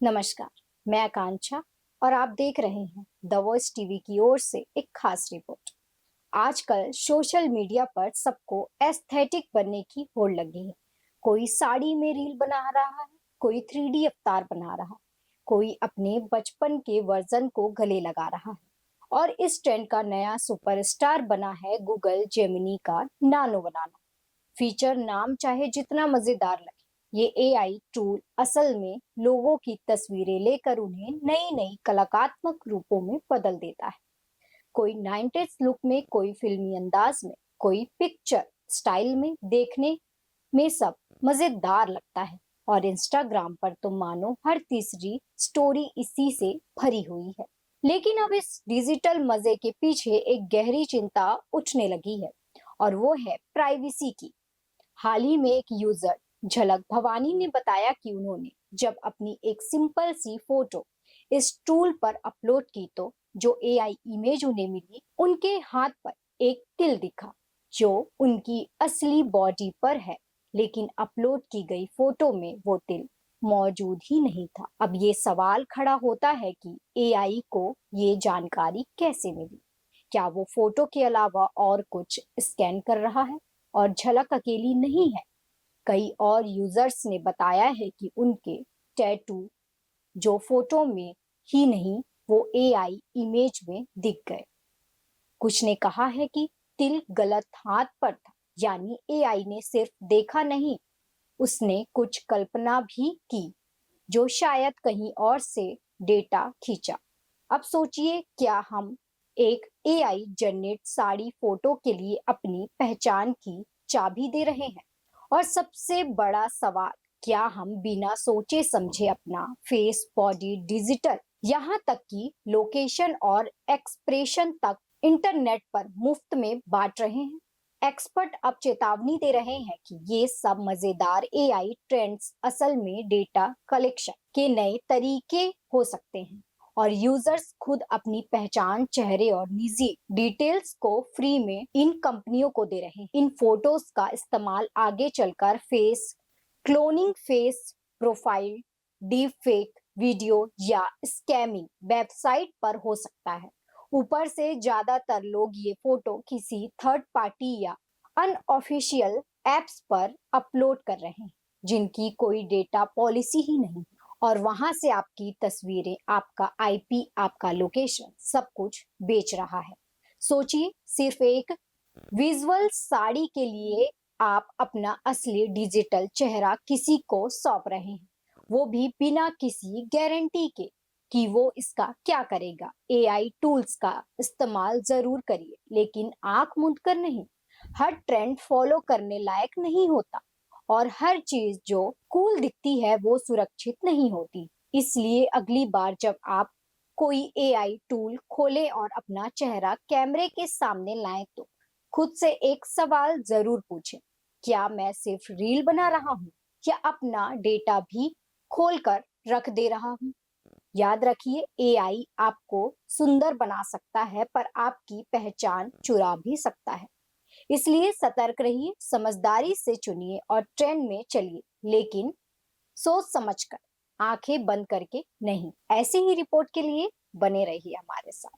नमस्कार, मैं आकांक्षा और आप देख रहे हैं द वॉइस टीवी की ओर से एक खास रिपोर्ट। आजकल सोशल मीडिया पर सबको एस्थेटिक बनने की होड़ लगी है। कोई साड़ी में रील बना रहा है, कोई 3D अवतार बना रहा है, कोई अपने बचपन के वर्जन को गले लगा रहा है। और इस ट्रेंड का नया सुपरस्टार बना है गूगल जेमिनी का नानो बनाना। फीचर नाम चाहे जितना मजेदार लगे, ये एआई टूल असल में लोगों की तस्वीरें लेकर उन्हें नई नई कलात्मक रूपों में बदल देता है। कोई 90s लुक में, कोई फिल्मी अंदाज में, कोई पिक्चर स्टाइल में। देखने में सब मजेदार लगता है और इंस्टाग्राम पर तो मानो हर तीसरी स्टोरी इसी से भरी हुई है। लेकिन अब इस डिजिटल मजे के पीछे एक गहरी चिंता उठने लगी है और वो है प्राइवेसी की। हाल ही में एक यूजर झलक भवानी ने बताया कि उन्होंने जब अपनी एक सिंपल सी फोटो इस टूल पर अपलोड की तो जो एआई इमेज उन्हें मिली, उनके हाथ पर एक तिल दिखा जो उनकी असली बॉडी पर है, लेकिन अपलोड की गई फोटो में वो तिल मौजूद ही नहीं था। अब ये सवाल खड़ा होता है कि एआई को ये जानकारी कैसे मिली? क्या वो फोटो के अलावा और कुछ स्कैन कर रहा है? और झलक अकेली नहीं है, कई और यूजर्स ने बताया है कि उनके टैटू जो फोटो में ही नहीं, वो एआई इमेज में दिख गए। कुछ ने कहा है कि तिल गलत हाथ पर था, यानी एआई ने सिर्फ देखा नहीं, उसने कुछ कल्पना भी की जो शायद कहीं और से डेटा खींचा। अब सोचिए, क्या हम एक एआई जनरेट साड़ी फोटो के लिए अपनी पहचान की चाबी दे रहे हैं? और सबसे बड़ा सवाल, क्या हम बिना सोचे समझे अपना फेस, बॉडी, डिजिटल, यहाँ तक कि लोकेशन और एक्सप्रेशन तक इंटरनेट पर मुफ्त में बांट रहे हैं? एक्सपर्ट अब चेतावनी दे रहे हैं कि ये सब मजेदार एआई ट्रेंड्स असल में डेटा कलेक्शन के नए तरीके हो सकते हैं और यूजर्स खुद अपनी पहचान, चेहरे और निजी डिटेल्स को फ्री में इन कंपनियों को दे रहे हैं। इन फोटोज का इस्तेमाल आगे चलकर face cloning, face profile, deep fake video या स्कैमिंग वेबसाइट पर हो सकता है। ऊपर से ज्यादातर लोग ये फोटो किसी थर्ड पार्टी या अनऑफिशियल एप्स पर अपलोड कर रहे हैं जिनकी कोई डेटा पॉलिसी ही नहीं, और वहां से आपकी तस्वीरें, आपका आईपी, आपका लोकेशन, सब कुछ बेच रहा है। सोचिए, सिर्फ एक विजुअल साड़ी के लिए आप अपना असली डिजिटल चेहरा किसी को सौंप रहे हैं, वो भी बिना किसी गारंटी के कि वो इसका क्या करेगा। एआई टूल्स का इस्तेमाल जरूर करिए, लेकिन आंख मूंद कर नहीं। हर ट्रेंड फॉलो करने लायक नहीं होता और हर चीज जो कूल दिखती है वो सुरक्षित नहीं होती। इसलिए अगली बार जब आप कोई एआई टूल खोलें और अपना चेहरा कैमरे के सामने लाएं तो खुद से एक सवाल जरूर पूछें, क्या मैं सिर्फ रील बना रहा हूँ या अपना डेटा भी खोलकर रख दे रहा हूँ? याद रखिए, एआई आपको सुंदर बना सकता है पर आपकी पहचान चुरा भी सकता है। इसलिए सतर्क रहिए, समझदारी से चुनिए और ट्रेंड में चलिए, लेकिन सोच समझकर, आंखें बंद करके नहीं। ऐसी ही रिपोर्ट के लिए बने रहिए हमारे साथ।